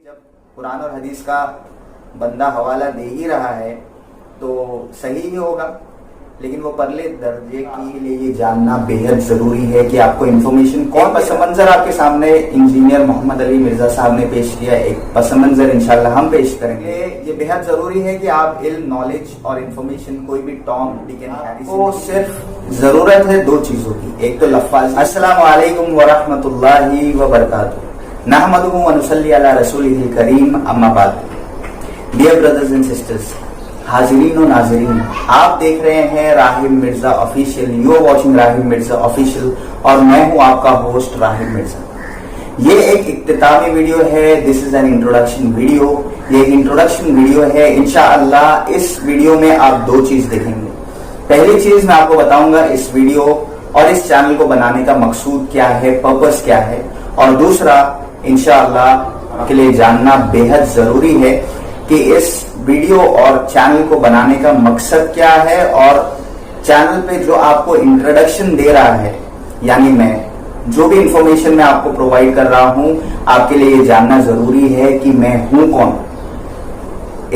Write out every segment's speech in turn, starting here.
جب قرآن اور حدیث کا بندہ حوالہ دے ہی رہا ہے تو صحیح ہی ہوگا، لیکن وہ پرلے درجے کے لیے یہ جاننا بے حد ضروری ہے کہ آپ کو انفارمیشن کون پس منظر آپ کے سامنے انجینئر محمد علی مرزا صاحب نے پیش کیا، ایک پس منظر انشاءاللہ ہم پیش کریں گے۔ یہ بے حد ضروری ہے کہ آپ علم، نالج اور انفارمیشن کوئی بھی ٹام ڈک اینڈ ہیری کو صرف ضرورت ہے دو چیزوں کی، ایک تو لفظ السلام علیکم ورحمۃ اللہ وبرکاتہ، نحمدہ ونصلی علی رسولہ الکریم، اما بعد۔ ڈیئر بردرز اینڈ سسٹرز، حاضرین و ناظرین، آپ دیکھ رہے ہیں Rahib Mirza official, you are watching Rahib Mirza official, اور میں ہوں آپ کا ہوسٹ راہب مرزا۔ یہ ایک اختتامی ویڈیو ہے، دس از این انٹروڈکشن ویڈیو، یہ ایک انٹروڈکشن ویڈیو ہے۔ انشاءاللہ اس ویڈیو میں آپ دو چیز دیکھیں گے۔ پہلی چیز میں آپ کو بتاؤں گا اس ویڈیو اور اس چینل کو بنانے کا مقصود کیا ہے، پرپس کیا ہے، اور دوسرا انشاءاللہ کے لیے جاننا بے حد ضروری ہے کہ اس ویڈیو اور چینل کو بنانے کا مقصد کیا ہے، اور چینل پہ جو آپ کو انٹروڈکشن دے رہا ہے، یعنی میں جو بھی انفارمیشن میں آپ کو پرووائڈ کر رہا ہوں، آپ کے لیے یہ جاننا ضروری ہے کہ میں ہوں کون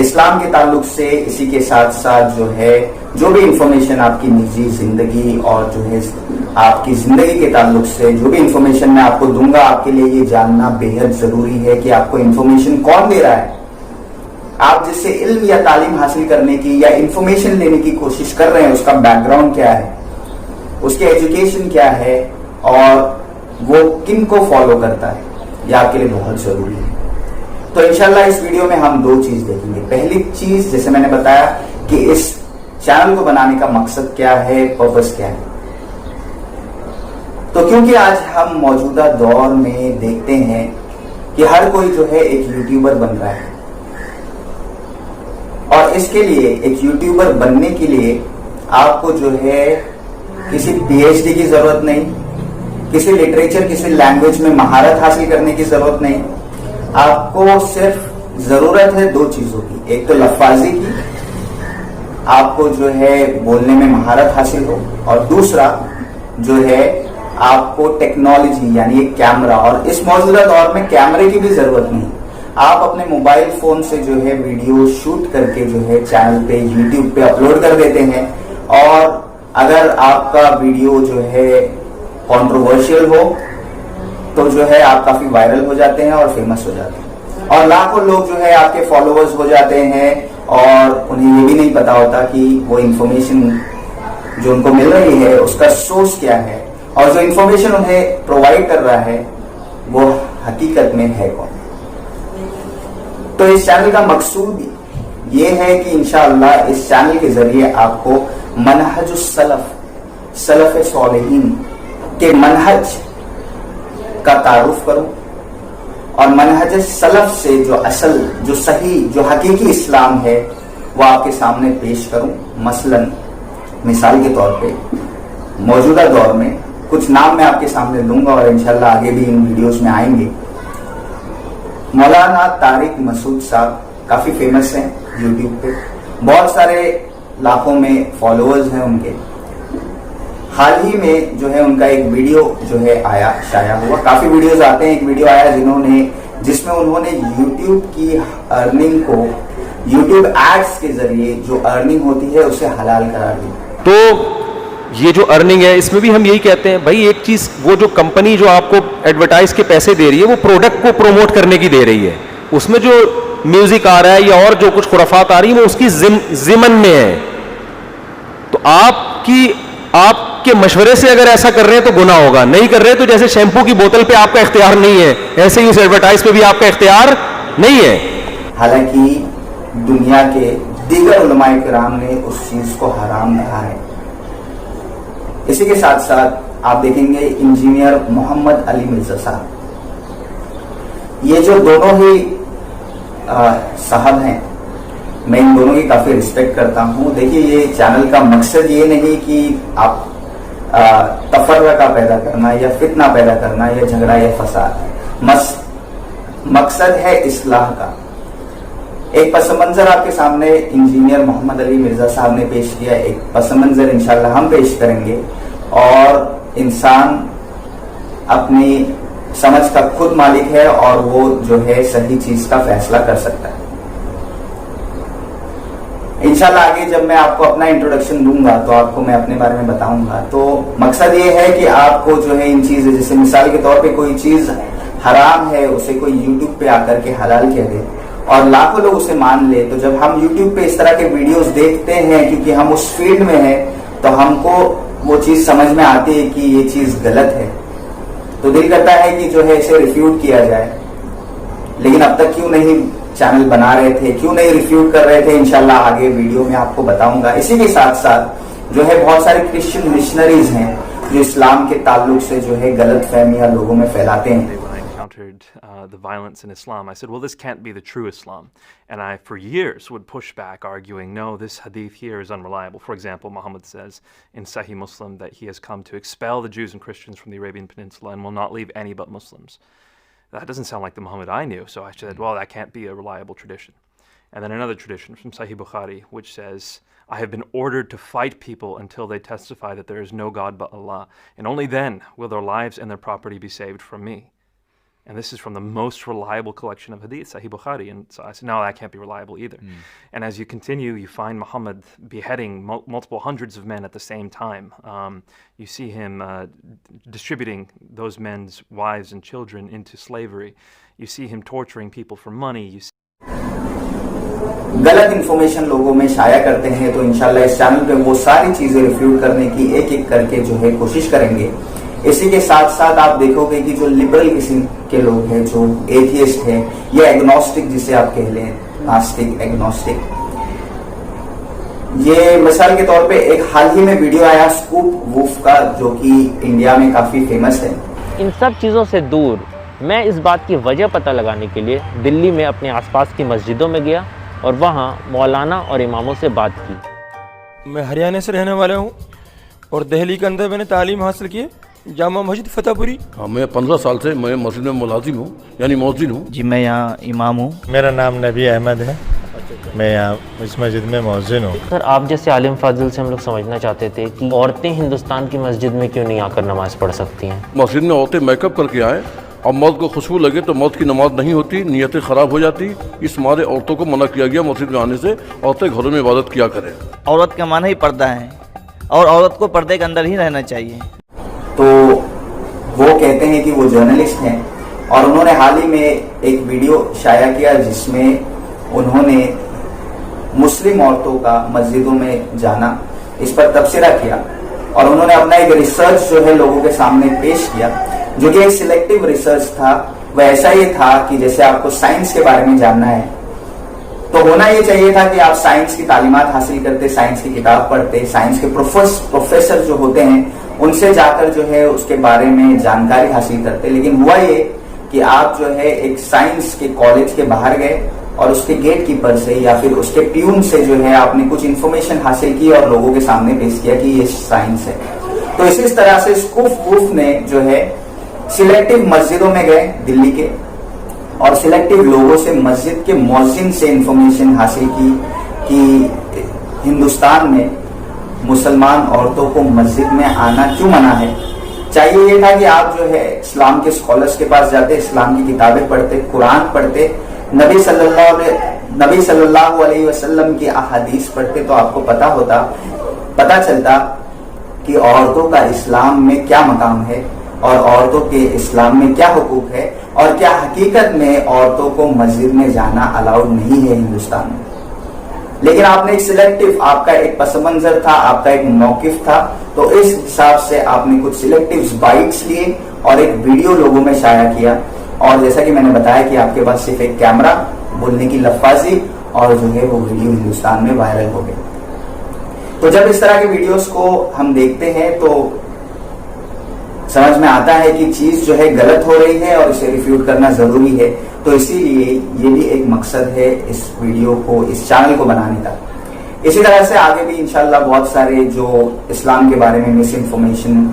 اسلام کے تعلق سے۔ اسی کے ساتھ ساتھ جو بھی انفارمیشن آپ کی نجی زندگی اور آپ کی زندگی کے تعلق سے جو بھی انفارمیشن میں آپ کو دوں گا، آپ کے لیے یہ جاننا بے حد ضروری ہے کہ آپ کو انفارمیشن کون دے رہا ہے، آپ جس سے علم یا تعلیم حاصل کرنے کی یا انفارمیشن لینے کی کوشش کر رہے ہیں، اس کا بیک گراؤنڈ کیا ہے، اس کے ایجوکیشن کیا ہے، اور وہ کن کو فالو کرتا ہے، یہ آپ کے لیے بہت ضروری ہے۔ تو انشاءاللہ اس ویڈیو میں ہم دو چیز دیکھیں گے۔ پہلی چیز جیسے میں نے بتایا کہ اس چینل کو بنانے کا مقصد کیا ہے، پرپس کیا ہے۔ تو کیونکہ آج ہم موجودہ دور میں دیکھتے ہیں کہ ہر کوئی ایک یوٹیوبر بن رہا ہے، اور اس کے لیے ایک یوٹیوبر بننے کے لیے آپ کو کسی پی ایچ ڈی کی ضرورت نہیں، کسی لٹریچر، کسی لینگویج میں مہارت حاصل کرنے کی ضرورت نہیں، آپ کو صرف ضرورت ہے دو چیزوں کی، ایک تو لفاظی کی، آپ کو بولنے میں مہارت حاصل ہو، اور دوسرا آپ کو ٹیکنالوجی یعنی ایک کیمرہ، اور اس موجودہ دور میں کیمرے کی بھی ضرورت نہیں، آپ اپنے موبائل فون سے ویڈیو شوٹ کر کے چینل پہ یوٹیوب پہ اپلوڈ کر دیتے ہیں، اور اگر آپ کا ویڈیو کنٹروورشل ہو تو آپ کافی وائرل ہو جاتے ہیں اور فیمس ہو جاتے ہیں، اور لاکھوں لوگ آپ کے فالوورز ہو جاتے ہیں، اور انہیں یہ بھی نہیں پتا ہوتا کہ وہ انفارمیشن جو ان کو مل رہی ہے اس کا سورس کیا ہے، اور جو انفارمیشن انہیں پرووائڈ کر رہا ہے وہ حقیقت میں ہے کون۔ تو اس چینل کا مقصود یہ ہے کہ انشاءاللہ اس چینل کے ذریعے آپ کو منہج السلف، سلف صالحین کے منہج کا تعارف کروں، اور منہج سلف سے جو اصل، جو صحیح، جو حقیقی اسلام ہے وہ آپ کے سامنے پیش کروں۔ مثال کے طور پہ موجودہ دور میں کچھ نام میں آپ کے سامنے لوں گا، اور انشاءاللہ آگے بھی ان ویڈیوز میں آئیں گے۔ مولانا طارق مسعود صاحب کافی فیمس ہیں یوٹیوب پہ، بہت سارے لاکھوں میں فالوورز ہیں ان کے۔ حال ہی میں ان کا ایک ویڈیو آیا، شائع ہوا، کافی ویڈیوز آتے ہیں، ایک ویڈیو آیا جس میں انہوں نے یوٹیوب کی ارننگ کو، یوٹیوب ایڈز کے ذریعے جو ارننگ ہوتی ہے اسے حلال قرار دیا۔ تو یہ جو ارننگ ہے اس میں بھی ہم یہی کہتے ہیں بھائی، ایک چیز وہ جو کمپنی جو آپ کو ایڈورٹائز کے پیسے دے رہی ہے وہ پروڈکٹ کو پروموٹ کرنے کی دے رہی ہے، اس میں جو میوزک آ رہا ہے یا اور جو کچھ خرافات آ رہی ہیں وہ اس کی ضمن میں ہے۔ تو آپ کے مشورے سے اگر ایسا کر رہے ہیں تو گناہ ہوگا، نہیں کر رہے تو جیسے شیمپو کی بوتل پہ آپ کا اختیار نہیں ہے، ایسے ہی اس ایڈورٹائز پہ بھی آپ کا اختیار نہیں ہے۔ حالانکہ دنیا کے دیگر علماء کرام نے اس چیز کو حرام کہا ہے۔ اسی کے ساتھ ساتھ آپ دیکھیں گے انجینئر محمد علی مرزا صاحب، یہ جو دونوں ہی صاحب ہیں، میں ان دونوں کی کافی رسپیکٹ کرتا ہوں۔ دیکھیے، یہ چینل کا مقصد یہ نہیں کہ آپ تفرقہ پیدا کرنا یا فتنہ پیدا کرنا یا جھگڑا یا فساد، مقصد ہے اصلاح کا۔ ایک پس منظر آپ کے سامنے انجینئر محمد علی مرزا صاحب نے پیش کیا، ایک پس منظر انشاءاللہ ہم پیش کریں گے، اور انسان اپنی سمجھ کا خود مالک ہے اور وہ جو ہے صحیح چیز کا فیصلہ کر سکتا ہے. انشاءاللہ آگے جب میں آپ کو اپنا انٹروڈکشن دوں گا تو آپ کو میں اپنے بارے میں بتاؤں گا. تو مقصد یہ ہے کہ آپ کو جو ہے ان چیزیں، جیسے مثال کے طور پہ کوئی چیز حرام ہے اسے کوئی یوٹیوب پہ آ کر کے حلال کہہ دے اور لاکھوں لوگ اسے مان لے، تو جب ہم یوٹیوب پہ اس طرح کے ویڈیوز دیکھتے ہیں کیونکہ ہم اس فیلڈ میں ہیں تو ہم کو وہ چیز سمجھ میں آتی ہے کہ یہ چیز غلط ہے، تو دل کرتا ہے کہ جو ہے اسے ریفیوٹ کیا جائے. لیکن اب تک کیوں نہیں چینل بنا رہے تھے، کیوں نہیں ریفیوٹ کر رہے تھے؟ انشاءاللہ آگے ویڈیو میں آپ کو بتاؤں گا. اسی کے ساتھ ساتھ جو ہے بہت سارے کرسچن مشنریز ہیں جو اسلام کے تعلق سے جو ہے غلط فہمیاں لوگوں میں پھیلاتے ہیں. The violence in Islam, I said, well, this can't be the true Islam. And I, for years, would push back, arguing, no, this hadith here is unreliable. For example, Muhammad says in Sahih Muslim that he has come to expel the Jews and Christians from the Arabian Peninsula and will not leave any but Muslims. That doesn't sound like the Muhammad I knew, so I said, well, that can't be a reliable tradition. And then another tradition from Sahih Bukhari, which says, I have been ordered to fight people until they testify that there is no God but Allah, and only then will their lives and their property be saved from me. And this is from the most reliable collection of hadith, Sahih Bukhari. And so I said, no, that can't be reliable either. And as you continue, you find Muhammad beheading multiple hundreds of men at the same time. You see him distributing those men's wives and children into slavery. You see him torturing people for money. You see غلط information لوگوں میں شائع کرتے ہیں، تو انشاءاللہ اس channel پہ وہ ساری چیزیں ریفیوٹ کرنے کی ایک ایک کر کے جو ہے کوشش کریں گے. اسی کے ساتھ ساتھ آپ دیکھو گے کہ جو لبرل قسم کے لوگ ہیں، جو ایتھیسٹ ہیں یا ایگنوسٹک جسے آپ کہہ لیں، ناستک ایگنوسٹک، یہ مثال کے طور پہ ایک حال ہی میں ویڈیو آیا اسکوپ ووف کا جو کہ انڈیا میں کافی فیمس ہے. ان سب چیزوں سے دور میں اس بات کی وجہ پتہ لگانے کے لیے دلی میں اپنے آس پاس کی مسجدوں میں گیا اور وہاں مولانا اور اماموں سے بات کی. میں ہریانہ سے رہنے والا ہوں اور دہلی کے اندر میں نے تعلیم حاصل کی جامع مسجد فتح پوری. ہاں، میں 15 سال سے میں مسجد میں ملازم ہوں، یعنی مؤذن ہوں. جی میں یہاں امام ہوں. میرا نام نبی احمد ہے، میں یہاں اس مسجد میں مؤذن ہوں. سر آپ جیسے عالم فاضل سے ہم لوگ سمجھنا چاہتے تھے کہ عورتیں ہندوستان کی مسجد میں کیوں نہیں آ کر نماز پڑھ سکتی ہیں؟ مسجد میں عورتیں میک اپ کر کے آئیں اور مرد کو خوشبو لگے تو مرد کی نماز نہیں ہوتی، نیتیں خراب ہو جاتی. اس مارے عورتوں کو منع کیا گیا مسجد میں آنے سے. عورتیں گھروں میں عبادت کیا کریں. عورت کا معنی ہی پردہ ہے اور عورت کو پردے کے اندر ہی رہنا چاہیے. تو وہ کہتے ہیں کہ وہ جرنلسٹ ہیں اور انہوں نے حال ہی میں ایک ویڈیو شائع کیا جس میں انہوں نے مسلم عورتوں کا مسجدوں میں جانا اس پر تبصرہ کیا اور انہوں نے اپنا ایک ریسرچ جو ہے لوگوں کے سامنے پیش کیا، جو کہ ایک سلیکٹیو ریسرچ تھا. وہ ایسا یہ تھا کہ جیسے آپ کو سائنس کے بارے میں جاننا ہے تو ہونا یہ چاہیے تھا کہ آپ سائنس کی تعلیمات حاصل کرتے، سائنس کی کتاب پڑھتے، سائنس کے پروفیسر جو ہوتے ہیں ان سے جا کر جو ہے اس کے بارے میں جانکاری حاصل کرتے. لیکن ہوا یہ کہ آپ جو ہے ایک سائنس کے کالج کے باہر گئے اور اس کے گیٹ کیپر سے یا پھر اس کے پیون سے جو ہے آپ نے کچھ انفارمیشن حاصل کی اور لوگوں کے سامنے پیش کیا کہ یہ سائنس ہے. تو اسی طرح سے اسکوپ ووف نے جو ہے سلیکٹیو مسجدوں میں گئے دلی کے اور سلیکٹیو لوگوں سے، مسجد کے مؤذن سے انفارمیشن حاصل کی کہ ہندوستان میں مسلمان عورتوں کو مسجد میں آنا کیوں منع ہے. چاہیے یہ تھا کہ آپ جو ہے اسلام کے اسکالرس کے پاس جاتے، اسلام کی کتابیں پڑھتے، قرآن پڑھتے، نبی صلی اللہ علیہ وسلم کی احادیث پڑھتے تو آپ کو پتا چلتا کہ عورتوں کا اسلام میں کیا مقام ہے اور عورتوں کے اسلام میں کیا حقوق ہے اور کیا حقیقت میں عورتوں کو مسجد میں جانا الاؤڈ نہیں ہے ہندوستان میں. لیکن آپ نے ایک سلیکٹیو، آپ کا ایک پس منظر تھا، آپ کا ایک موقف تھا، تو اس حساب سے آپ نے کچھ سلیکٹیو بائٹس لیے اور ایک ویڈیو لوگوں میں شائع کیا. اور جیسا کہ میں نے بتایا کہ آپ کے پاس صرف ایک کیمرہ، بولنے کی لفاظی اور جو ہے وہ ویڈیو ہندوستان میں وائرل ہو گئے. تو جب اس طرح کے ویڈیوز کو ہم دیکھتے ہیں تو سمجھ میں آتا ہے کہ چیز جو ہے غلط ہو رہی ہے اور اسے ریفیوٹ کرنا ضروری ہے. تو اسی لیے یہ بھی ایک مقصد ہے اس ویڈیو کو، اس چینل کو بنانے کا. اسی طرح سے آگے بھی انشاءاللہ بہت سارے جو اسلام کے بارے میں مس انفارمیشن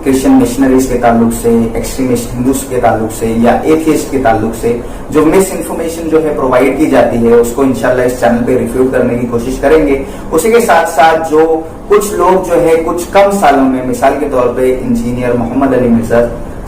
کرسچن مشنریز کے تعلق سے، ایکسٹریمسٹ ہندوز کے تعلق سے یا ایتھیسٹ کے تعلق سے جو مس انفارمیشن جو ہے پرووائڈ کی جاتی ہے اس کو انشاءاللہ اس چینل پہ ریفیوٹ کرنے کی کوشش کریں گے. اسی کے ساتھ ساتھ جو کچھ لوگ جو ہے کچھ کم سالوں میں، مثال کے طور پہ انجینئر محمد علی مرزا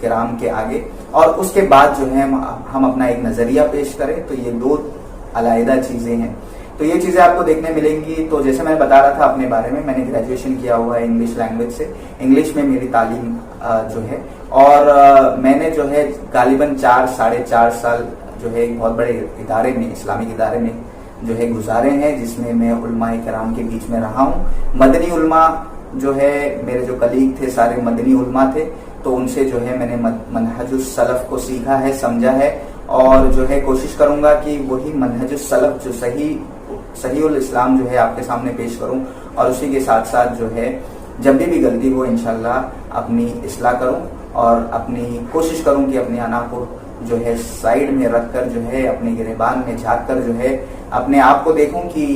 کرام کے آگے, اور اس کے بعد جو ہے ہم اپنا ایک نظریہ پیش کریں. تو یہ دو علیحدہ چیزیں ہیں. تو یہ چیزیں آپ کو دیکھنے ملیں گی. تو جیسے میں بتا رہا تھا اپنے بارے میں نے گریجویشن کیا ہوا ہے انگلش لینگویج سے, انگلش میں میری تعلیم جو ہے, اور میں نے جو ہے غالباً 4-4.5 سال جو ہے ایک بہت بڑے ادارے میں, اسلامک ادارے میں جو ہے گزارے ہیں, جس میں میں علماء کرام کے بیچ میں رہا ہوں. مدنی علماء جو ہے, میرے جو کلیگ تھے سارے مدنی علماء تھے, تو ان سے جو ہے میں نے منہج السلف کو سیکھا ہے, سمجھا ہے, اور جو ہے کوشش کروں گا کہ وہی منہج السلف جو صحیح الاسلام جو ہے آپ کے سامنے پیش کروں, اور اسی کے ساتھ ساتھ جو ہے جب بھی غلطی ہو انشاءاللہ اپنی اصلاح کروں, اور اپنی کوشش کروں کہ اپنی انا کو جو ہے سائیڈ میں رکھ کر جو ہے اپنے گریبان میں جھانک کر جو ہے اپنے آپ کو دیکھوں کہ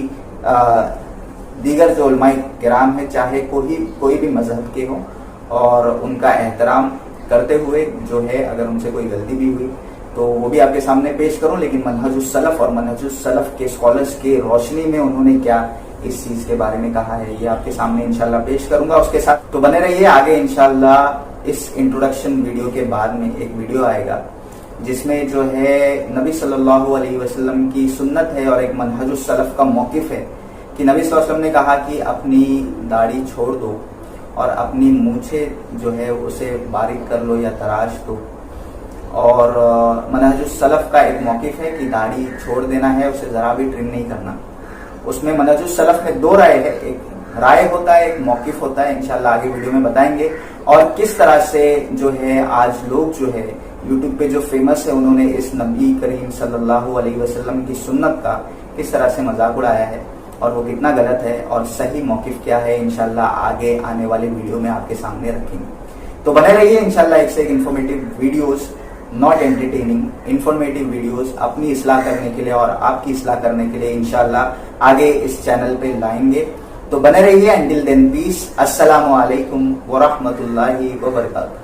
دیگر جو علماء کرام ہیں, چاہے کوئی بھی مذہب کے ہوں, اور ان کا احترام کرتے ہوئے جو ہے اگر ان سے کوئی غلطی بھی ہوئی تو وہ بھی آپ کے سامنے پیش کروں, لیکن منہج السلف اور منہج السلف کے اسکالرس کے روشنی میں انہوں نے کیا اس چیز کے بارے میں کہا ہے یہ آپ کے سامنے انشاءاللہ پیش کروں گا. اس کے ساتھ تو بنے رہیے آگے. انشاءاللہ اس انٹروڈکشن ویڈیو کے بعد میں ایک ویڈیو آئے گا جس میں جو ہے نبی صلی اللہ علیہ وسلم کی سنت ہے اور ایک منہج السلف کا موقف ہے کہ نبی صلی اللہ علیہ وسلم نے کہا کہ اپنی داڑھی چھوڑ دو اور اپنی مونچھیں جو ہے اسے باریک کر لو یا تراش دو. اور منہج السلف کا ایک موقف ہے کہ داڑھی چھوڑ دینا ہے, اسے ذرا بھی ٹرم نہیں کرنا. اس میں منہج السلف میں 2 رائے ہے, ایک رائے ہوتا ہے, ایک موقف ہوتا ہے. انشاءاللہ آگے ویڈیو میں بتائیں گے, اور کس طرح سے جو ہے آج لوگ جو ہے یوٹیوب پہ جو فیمس ہے انہوں نے اس نبی کریم صلی اللہ علیہ وسلم کی سنت کا کس طرح سے مذاق اڑایا ہے, اور وہ کتنا غلط ہے, اور صحیح موقف کیا ہے. انشاءاللہ آگے آنے والے ویڈیو میں آپ کے سامنے رکھیں گے. تو بنے رہیے انشاءاللہ ایک سے ایک informative videos, not entertaining, informative videos اپنی اصلاح کرنے کے لیے اور آپ کی اصلاح کرنے کے لیے انشاءاللہ آگے اس چینل پہ لائیں گے. تو بنے رہیے. انٹل دین پیس. السلام علیکم ورحمۃ اللہ وبرکاتہ.